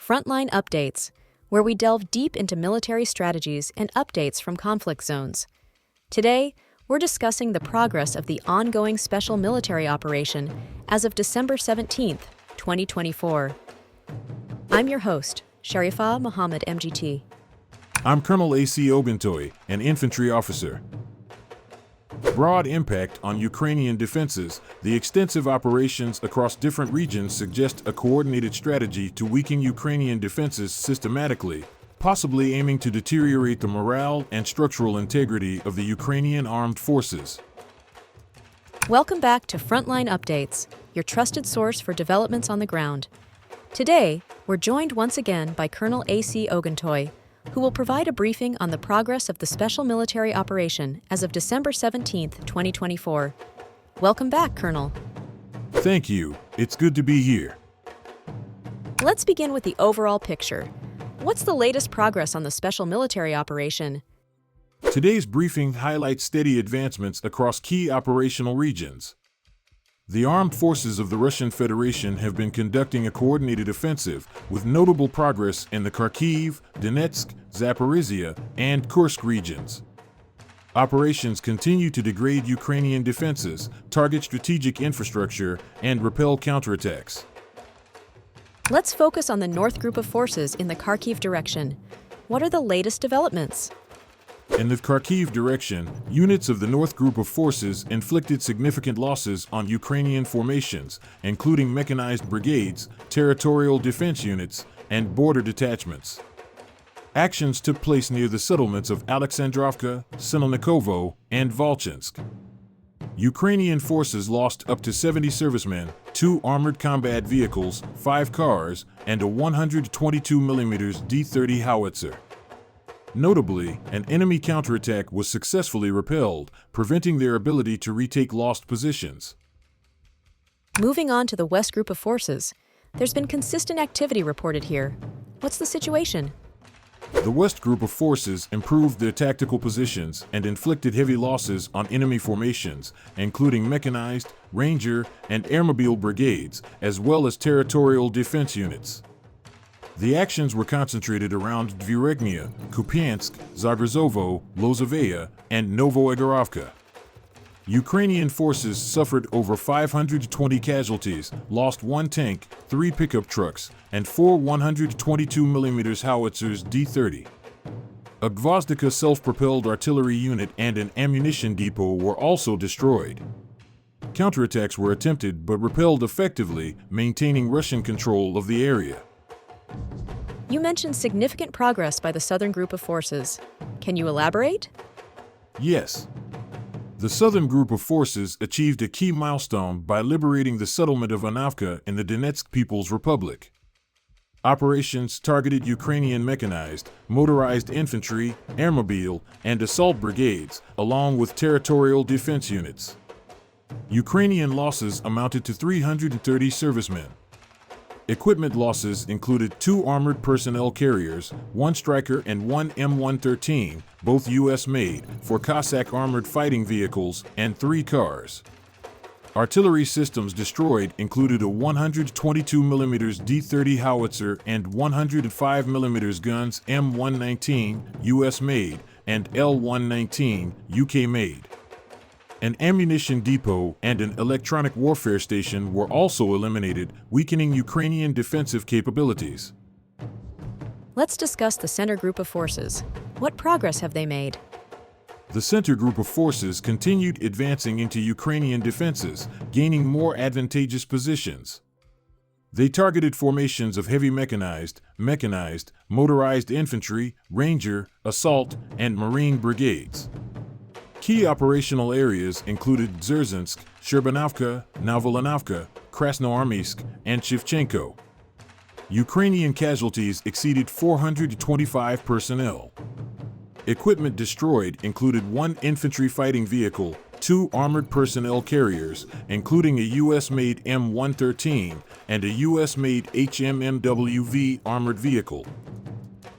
Frontline Updates, where we delve deep into military strategies and updates from conflict zones. Today, we're discussing the progress of the ongoing special military operation as of December 17, 2024. I'm your host, Sharifa Muhammad MGT. I'm Colonel A.C. Oguntoye, an infantry officer. Broad impact on Ukrainian defenses. The extensive operations across different regions suggest a coordinated strategy to weaken Ukrainian defenses systematically, possibly aiming to deteriorate the morale and structural integrity of the Ukrainian armed forces. Welcome back to Frontline Updates, your trusted source for developments on the ground. Today, we're joined once again by Colonel A.C. Oguntoye, who will provide a briefing on the progress of the special military operation as of December 17, 2024. Welcome back, Colonel. Thank you. It's good to be here. Let's begin with the overall picture. What's the latest progress on the special military operation? Today's briefing highlights steady advancements across key operational regions. The armed forces of the Russian Federation have been conducting a coordinated offensive, with notable progress in the Kharkiv, Donetsk, Zaporizhia, and Kursk regions. Operations continue to degrade Ukrainian defenses, target strategic infrastructure, and repel counterattacks. Let's focus on the North Group of Forces in the Kharkiv direction. What are the latest developments? In the Kharkiv direction, units of the North Group of Forces inflicted significant losses on Ukrainian formations, including mechanized brigades, territorial defense units, and border detachments. Actions took place near the settlements of Alexandrovka, Sinelnikovo, and Volchansk. Ukrainian forces lost up to 70 servicemen, 2 armored combat vehicles, 5 cars, and a 122mm D-30 howitzer. Notably, an enemy counterattack was successfully repelled, preventing their ability to retake lost positions. Moving on to the West Group of Forces, there's been consistent activity reported here. What's the situation? The West Group of Forces improved their tactical positions and inflicted heavy losses on enemy formations, including mechanized, ranger, and airmobile brigades, as well as territorial defense units. The actions were concentrated around Dviregnia, Kupiansk, Zagorzovo, Lozovaya, and Novoegorovka. Ukrainian forces suffered over 520 casualties, lost 1 tank, 3 pickup trucks, and 4 122mm howitzers D-30. A Gvozdika self-propelled artillery unit and an ammunition depot were also destroyed. Counterattacks were attempted but repelled effectively, maintaining Russian control of the area. You mentioned significant progress by the Southern Group of Forces. Can you elaborate? Yes. The Southern Group of Forces achieved a key milestone by liberating the settlement of Anavka in the Donetsk People's Republic. Operations targeted Ukrainian mechanized, motorized infantry, airmobile, and assault brigades, along with territorial defense units. Ukrainian losses amounted to 330 servicemen. Equipment losses included 2 armored personnel carriers, 1 Stryker and 1 M113, both U.S.-made, for Cossack armored fighting vehicles, and 3 cars. Artillery systems destroyed included a 122mm D-30 howitzer and 105mm guns M119, U.S.-made, and L119, UK-made. An ammunition depot and an electronic warfare station were also eliminated, weakening Ukrainian defensive capabilities. Let's discuss the Center Group of Forces. What progress have they made? The Center Group of Forces continued advancing into Ukrainian defenses, gaining more advantageous positions. They targeted formations of heavy mechanized, motorized infantry, ranger, assault, and marine brigades. Key operational areas included Dzerzhinsk, Sherbanovka, Novolanovka, Krasnoarmysk, and Shevchenko. Ukrainian casualties exceeded 425 personnel. Equipment destroyed included 1 infantry fighting vehicle, 2 armored personnel carriers, including a U.S.-made M113 and a U.S.-made HMMWV armored vehicle.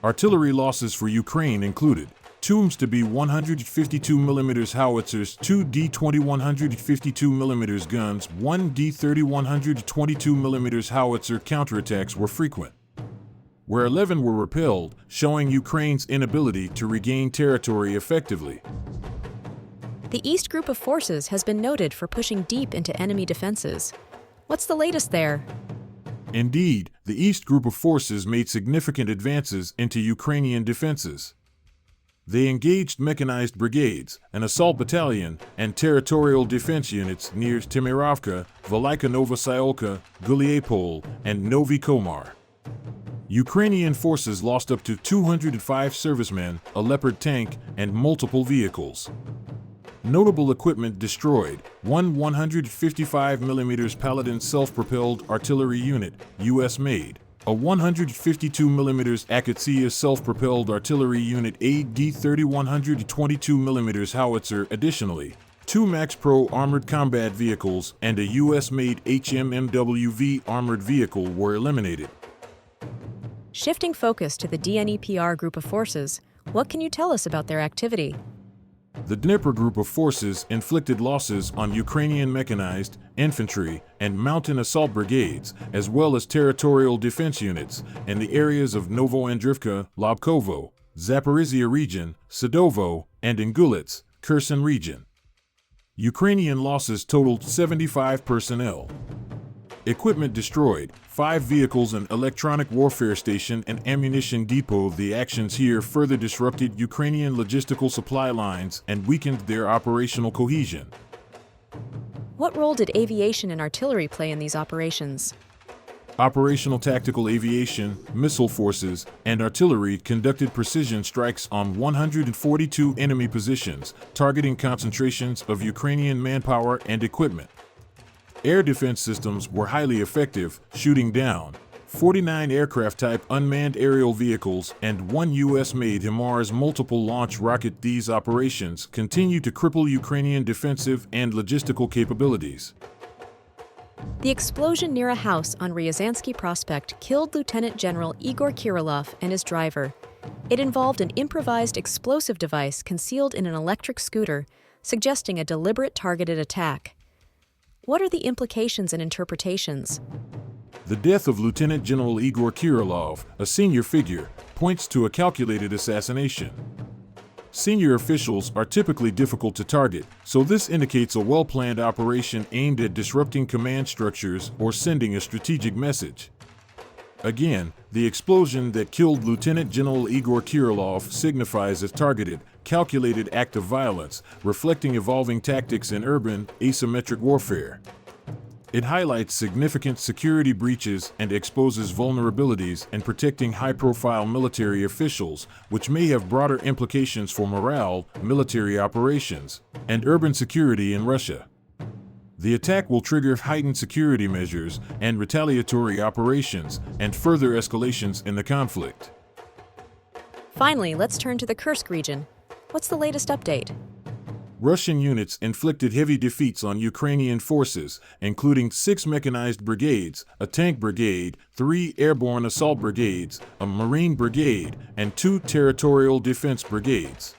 Artillery losses for Ukraine included Tooms to be 152mm howitzers, 2 D-20 152mm guns, 1 D-30 122mm howitzer. Counterattacks were frequent. where 11 were repelled, showing Ukraine's inability to regain territory effectively. The East Group of Forces has been noted for pushing deep into enemy defenses. What's the latest there? Indeed, the East Group of Forces made significant advances into Ukrainian defenses. They engaged mechanized brigades, an assault battalion, and territorial defense units near Timirovka, Velika Novosayolka, Guliapol, and Novi Komar. Ukrainian forces lost up to 205 servicemen, a Leopard tank, and multiple vehicles. Notable equipment destroyed: one 155mm Paladin self-propelled artillery unit, US-made, a 152mm Akatsiya self-propelled artillery unit AD-30 122mm howitzer. Additionally, two Max Pro armored combat vehicles and a US-made HMMWV armored vehicle were eliminated. Shifting focus to the DNEPR Group of Forces, what can you tell us about their activity? The Dnipro Group of Forces inflicted losses on Ukrainian mechanized, infantry, and mountain assault brigades, as well as territorial defense units, in the areas of Novoandrivka, Lobkovo, Zaporizhia region, Sadovo, and Ingulets, Kherson region. Ukrainian losses totaled 75 personnel. Equipment destroyed: 5 vehicles, an electronic warfare station, and ammunition depot. The actions here further disrupted Ukrainian logistical supply lines and weakened their operational cohesion. What role did aviation and artillery play in these operations? Operational tactical aviation, missile forces, and artillery conducted precision strikes on 142 enemy positions, targeting concentrations of Ukrainian manpower and equipment. Air defense systems were highly effective, shooting down 49 aircraft-type unmanned aerial vehicles and 1 US-made HIMARS multiple launch rocket. These operations continue to cripple Ukrainian defensive and logistical capabilities. The explosion near a house on Ryazansky Prospect killed Lieutenant General Igor Kirilov and his driver. It involved an improvised explosive device concealed in an electric scooter, suggesting a deliberate targeted attack. What are the implications and interpretations? The death of Lieutenant General Igor Kirilov, a senior figure, points to a calculated assassination. Senior officials are typically difficult to target, so this indicates a well-planned operation aimed at disrupting command structures or sending a strategic message. Again, the explosion that killed Lieutenant General Igor Kirilov signifies a targeted, calculated act of violence, reflecting evolving tactics in urban, asymmetric warfare. It highlights significant security breaches and exposes vulnerabilities in protecting high-profile military officials, which may have broader implications for morale, military operations, and urban security in Russia. The attack will trigger heightened security measures and retaliatory operations and further escalations in the conflict. Finally, let's turn to the Kursk region. What's the latest update? Russian units inflicted heavy defeats on Ukrainian forces, including 6 mechanized brigades, a tank brigade, 3 airborne assault brigades, a marine brigade, and 2 territorial defense brigades.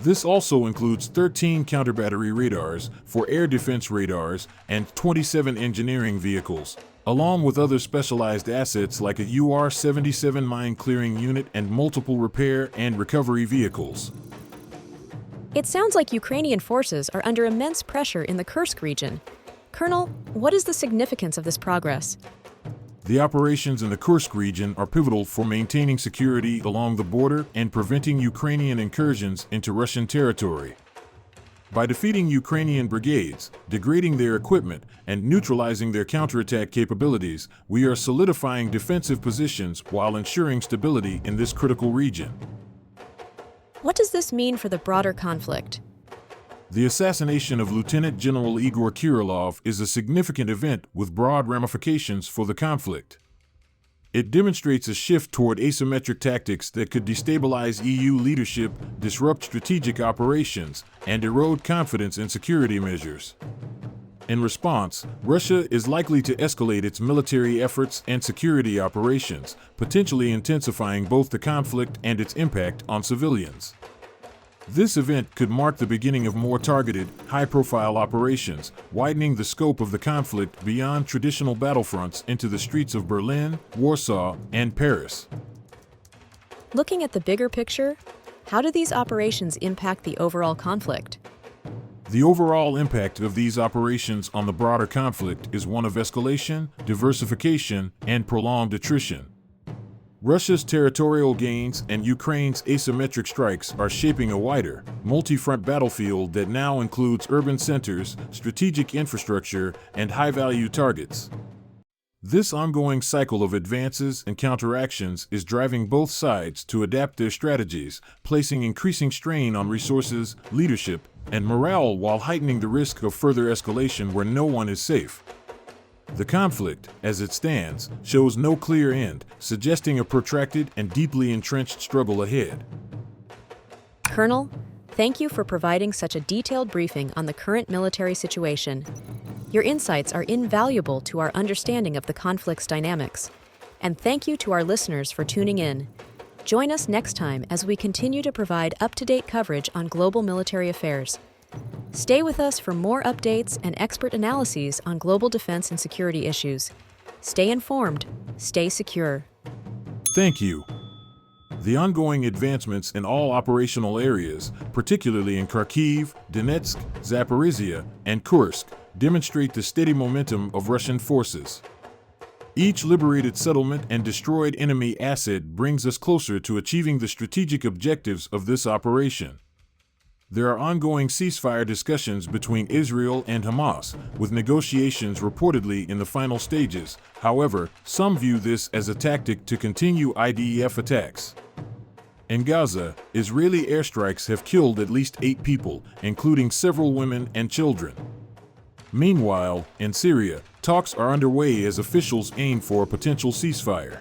This also includes 13 counterbattery radars, 4 air defense radars, and 27 engineering vehicles, along with other specialized assets like a UR-77 mine-clearing unit and multiple repair and recovery vehicles. It sounds like Ukrainian forces are under immense pressure in the Kursk region. Colonel, what is the significance of this progress? The operations in the Kursk region are pivotal for maintaining security along the border and preventing Ukrainian incursions into Russian territory. By defeating Ukrainian brigades, degrading their equipment, and neutralizing their counterattack capabilities, we are solidifying defensive positions while ensuring stability in this critical region. What does this mean for the broader conflict? The assassination of Lieutenant General Igor Kirilov is a significant event with broad ramifications for the conflict. It demonstrates a shift toward asymmetric tactics that could destabilize EU leadership, disrupt strategic operations, and erode confidence in security measures. In response, Russia is likely to escalate its military efforts and security operations, potentially intensifying both the conflict and its impact on civilians. This event could mark the beginning of more targeted, high-profile operations, widening the scope of the conflict beyond traditional battlefronts into the streets of Berlin, Warsaw, and Paris. Looking at the bigger picture, how do these operations impact the overall conflict? The overall impact of these operations on the broader conflict is one of escalation, diversification, and prolonged attrition. Russia's territorial gains and Ukraine's asymmetric strikes are shaping a wider, multi-front battlefield that now includes urban centers, strategic infrastructure, and high-value targets. This ongoing cycle of advances and counteractions is driving both sides to adapt their strategies, placing increasing strain on resources, leadership, and morale while heightening the risk of further escalation where no one is safe. The conflict, as it stands, shows no clear end, suggesting a protracted and deeply entrenched struggle ahead. Colonel, thank you for providing such a detailed briefing on the current military situation. Your insights are invaluable to our understanding of the conflict's dynamics. And thank you to our listeners for tuning in. Join us next time as we continue to provide up-to-date coverage on global military affairs. Stay with us for more updates and expert analyses on global defense and security issues. Stay informed, stay secure. Thank you. The ongoing advancements in all operational areas, particularly in Kharkiv, Donetsk, Zaporizhia, and Kursk, demonstrate the steady momentum of Russian forces. Each liberated settlement and destroyed enemy asset brings us closer to achieving the strategic objectives of this operation. There are ongoing ceasefire discussions between Israel and Hamas, with negotiations reportedly in the final stages. However, some view this as a tactic to continue IDF attacks. In Gaza, Israeli airstrikes have killed at least 8 people, including several women and children. Meanwhile, in Syria, talks are underway as officials aim for a potential ceasefire.